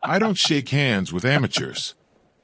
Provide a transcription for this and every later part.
I don't shake hands with amateurs.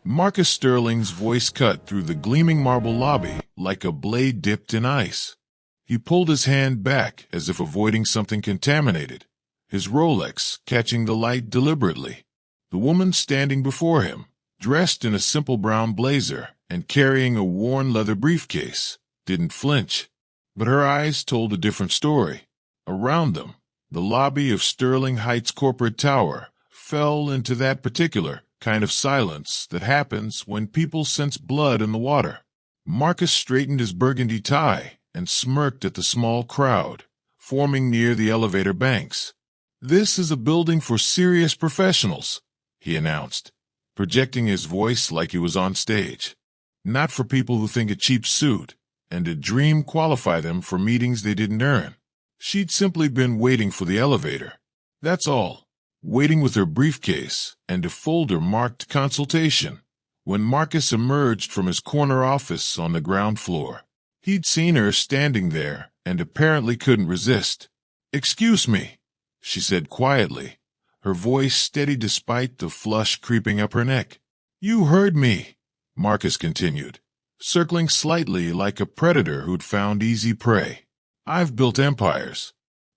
Marcus Sterling's voice cut through the gleaming marble lobby like a blade dipped in ice. He pulled his hand back as if avoiding something contaminated, his Rolex catching the light deliberately. The woman standing before him, dressed in a simple brown blazer and carrying a worn leather briefcase, didn't flinch. But her eyes told a different story. Around them, the lobby of Sterling Heights Corporate Tower fell into that particular kind of silence that happens when people sense blood in the water. Marcus straightened his burgundy tie and smirked at the small crowd forming near the elevator banks. "This is a building for serious professionals," he announced, projecting his voice like he was on stage. "Not for people who think a cheap suit and a dream qualify them for meetings they didn't earn." She'd simply been waiting for the elevator. That's all. Waiting with her briefcase and a folder marked consultation when Marcus emerged from his corner office on the ground floor. He'd seen her standing there and apparently couldn't resist. "Excuse me," she said quietly, her voice steady despite the flush creeping up her neck. "You heard me," Marcus continued, circling slightly like a predator who'd found easy prey. "I've built empires.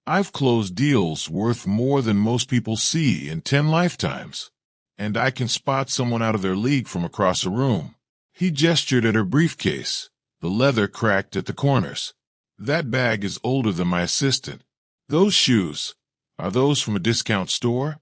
I've closed deals worth more than most people see in 10 lifetimes. And I can spot someone out of their league from across a room." He gestured at her briefcase, the leather cracked at the corners. "That bag is older than my assistant. Those shoes, are those from a discount store?"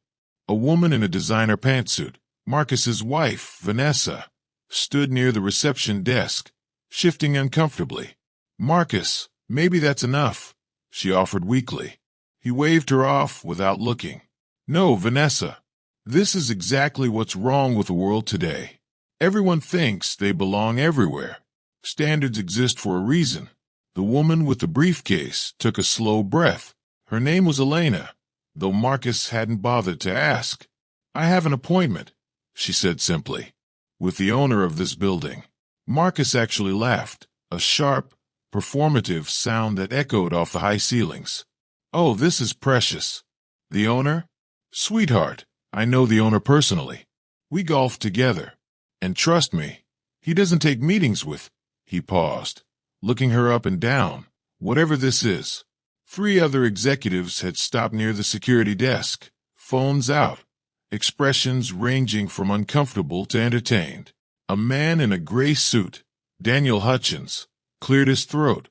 A woman in a designer pantsuit, Marcus's wife, Vanessa, stood near the reception desk, shifting uncomfortably. "Marcus, maybe that's enough," she offered weakly. He waved her off without looking. "No, Vanessa. This is exactly what's wrong with the world today. Everyone thinks they belong everywhere. Standards exist for a reason." The woman with the briefcase took a slow breath. Her name was Elena, though Marcus hadn't bothered to ask. "I have an appointment," she said simply, "with the owner of this building." Marcus actually laughed, a sharp, performative sound that echoed off the high ceilings. "Oh, this is precious. The owner? Sweetheart, I know the owner personally. We golf together. And trust me, he doesn't take meetings with—" He paused, looking her up and down. "Whatever this is." 3 other executives had stopped near the security desk, phones out, expressions ranging from uncomfortable to entertained. A man in a gray suit, Daniel Hutchins, cleared his throat.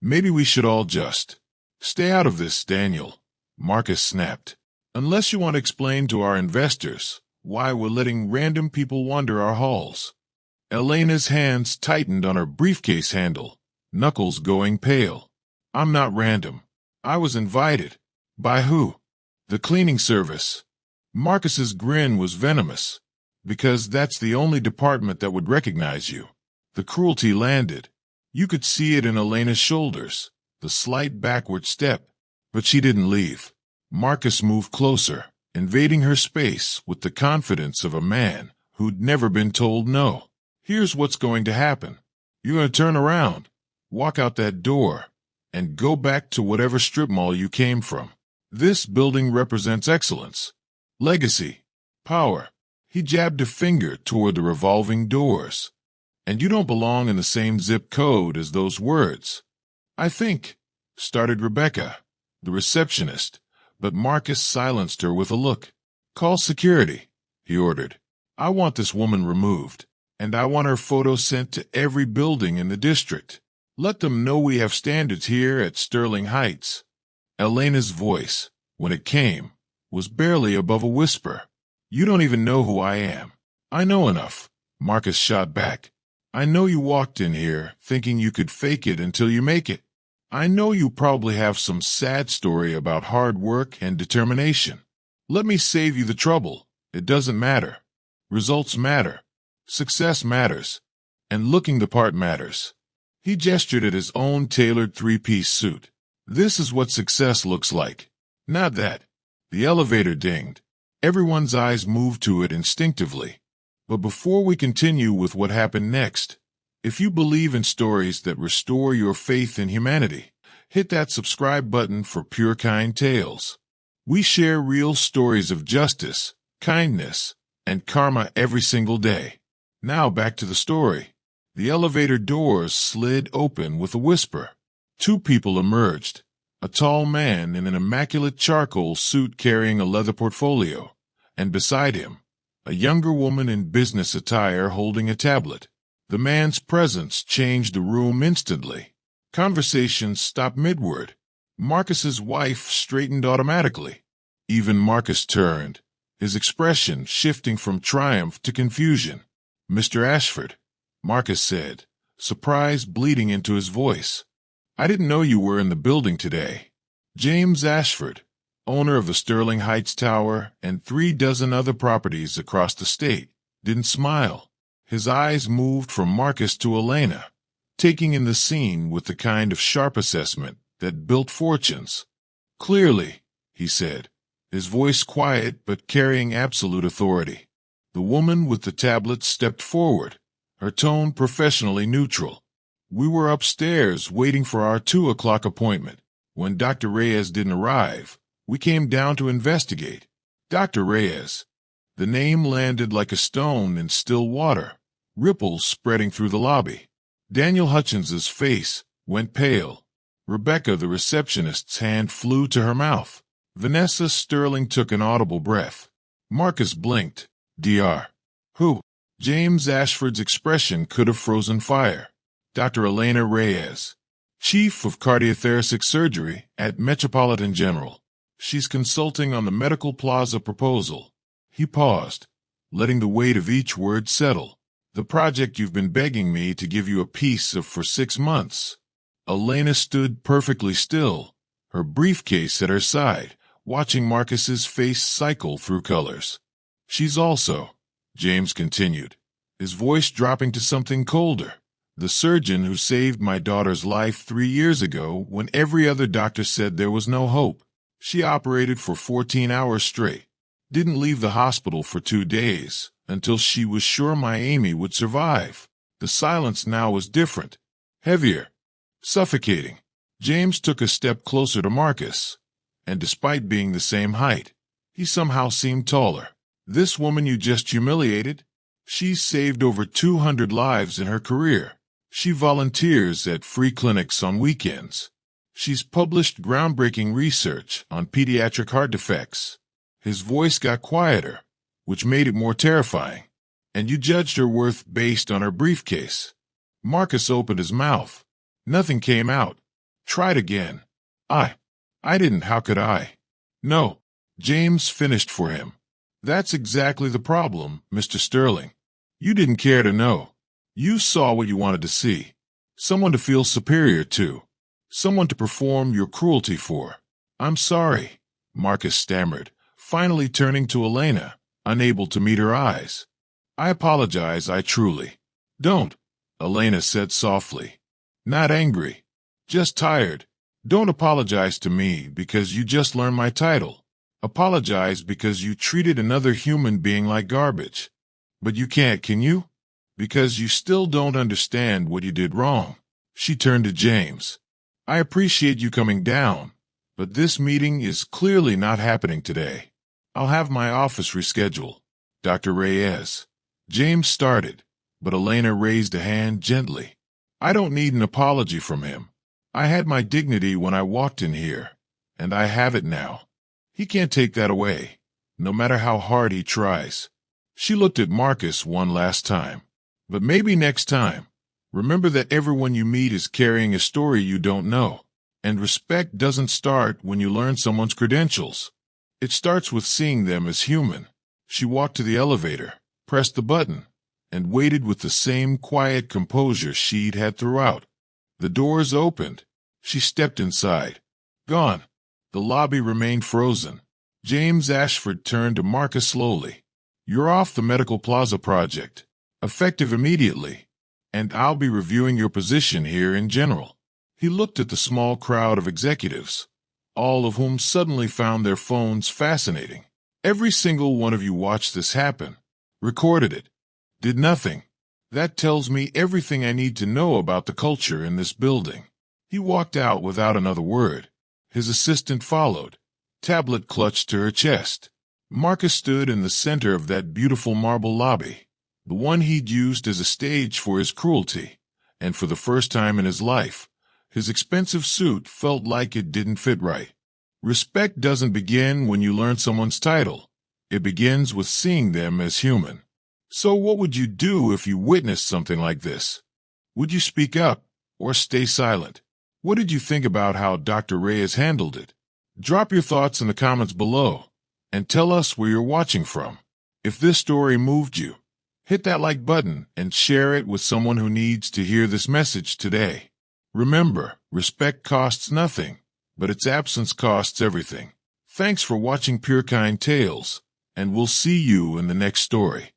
"Maybe we should all just stay out of this, Daniel," Marcus snapped. "Unless you want to explain to our investors why we're letting random people wander our halls." Elena's hands tightened on her briefcase handle, knuckles going pale. "I'm not random. I was invited." "By who?" "The cleaning service." Marcus's grin was venomous. "Because that's the only department that would recognize you." The cruelty landed. You could see it in Elena's shoulders, the slight backward step. But she didn't leave. Marcus moved closer, invading her space with the confidence of a man who'd never been told no. "Here's what's going to happen. You're going to turn around, walk out that door, and go back to whatever strip mall you came from. This building represents excellence, legacy, power." He jabbed a finger toward the revolving doors. "And you don't belong in the same zip code as those words." "I think," started Rebecca, the receptionist, but Marcus silenced her with a look. "Call security," he ordered. "I want this woman removed, and I want her photo sent to every building in the district. Let them know we have standards here at Sterling Heights." Elena's voice, when it came, was barely above a whisper. "You don't even know who I am." "I know enough," Marcus shot back. "I know you walked in here thinking you could fake it until you make it. I know you probably have some sad story about hard work and determination. Let me save you the trouble. It doesn't matter. Results matter. Success matters. And looking the part matters." He gestured at his own tailored 3-piece suit. "This is what success looks like. Not that." The elevator dinged. Everyone's eyes moved to it instinctively. But before we continue with what happened next, if you believe in stories that restore your faith in humanity, hit that subscribe button for PureKind Tales. We share real stories of justice, kindness, and karma every single day. Now back to the story. The elevator doors slid open with a whisper. Two people emerged. A tall man in an immaculate charcoal suit carrying a leather portfolio, and beside him, a younger woman in business attire holding a tablet. The man's presence changed the room instantly. Conversations stopped midward. Marcus's wife straightened automatically. Even Marcus turned, his expression shifting from triumph to confusion. "Mr. Ashford," Marcus said, surprise bleeding into his voice. "I didn't know you were in the building today." James Ashford, owner of the Sterling Heights Tower and 36 other properties across the state, didn't smile. His eyes moved from Marcus to Elena, taking in the scene with the kind of sharp assessment that built fortunes. "Clearly," he said, his voice quiet but carrying absolute authority. The woman with the tablet stepped forward, her tone professionally neutral. "We were upstairs waiting for our 2 o'clock appointment. When Dr. Reyes didn't arrive, we came down to investigate." Dr. Reyes. The name landed like a stone in still water, ripples spreading through the lobby. Daniel Hutchins's face went pale. Rebecca, the receptionist's hand flew to her mouth. Vanessa Sterling took an audible breath. Marcus blinked. "Dr. Who?" James Ashford's expression could have frozen fire. "Dr. Elena Reyes, Chief of Cardiothoracic Surgery at Metropolitan General. She's consulting on the Medical Plaza proposal." He paused, letting the weight of each word settle. "The project you've been begging me to give you a piece of for 6 months." Elena stood perfectly still, her briefcase at her side, watching Marcus's face cycle through colors. "She's also," James continued, his voice dropping to something colder, "the surgeon who saved my daughter's life 3 years ago when every other doctor said there was no hope. She operated for 14 hours straight, didn't leave the hospital for 2 days, until she was sure my Amy would survive." The silence now was different, heavier, suffocating. James took a step closer to Marcus, and despite being the same height, he somehow seemed taller. "This woman you just humiliated? She's saved over 200 lives in her career. She volunteers at free clinics on weekends. She's published groundbreaking research on pediatric heart defects." His voice got quieter, which made it more terrifying. "And you judged her worth based on her briefcase." Marcus opened his mouth. Nothing came out. "Tried again." I didn't. How could I?" "No." James finished for him. "That's exactly the problem, Mr. Sterling. You didn't care to know. You saw what you wanted to see. Someone to feel superior to. Someone to perform your cruelty for." "I'm sorry," Marcus stammered, finally turning to Elena, unable to meet her eyes. "I apologize, I truly." "Don't," Elena said softly. "Not angry. Just tired. Don't apologize to me because you just learned my title. Apologize because you treated another human being like garbage. But you can't, can you? Because you still don't understand what you did wrong." She turned to James. "I appreciate you coming down, but this meeting is clearly not happening today. I'll have my office reschedule." "Dr. Reyes." James started, but Elena raised a hand gently. "I don't need an apology from him. I had my dignity when I walked in here, and I have it now. He can't take that away, no matter how hard he tries." She looked at Marcus one last time. "But maybe next time, remember that everyone you meet is carrying a story you don't know, and respect doesn't start when you learn someone's credentials. It starts with seeing them as human." She walked to the elevator, pressed the button, and waited with the same quiet composure she'd had throughout. The doors opened. She stepped inside. Gone. The lobby remained frozen. James Ashford turned to Marcus slowly. "You're off the Medical Plaza project, effective immediately, and I'll be reviewing your position here in general." He looked at the small crowd of executives, all of whom suddenly found their phones fascinating. "Every single one of you watched this happen, recorded it, did nothing. That tells me everything I need to know about the culture in this building." He walked out without another word. His assistant followed, tablet clutched to her chest. Marcus stood in the center of that beautiful marble lobby, the one he'd used as a stage for his cruelty, and for the first time in his life, his expensive suit felt like it didn't fit right. Respect doesn't begin when you learn someone's title. It begins with seeing them as human. So what would you do if you witnessed something like this? Would you speak up or stay silent? What did you think about how Dr. Reyes handled it? Drop your thoughts in the comments below and tell us where you're watching from. If this story moved you, hit that like button and share it with someone who needs to hear this message today. Remember, respect costs nothing, but its absence costs everything. Thanks for watching PureKind Tales, and we'll see you in the next story.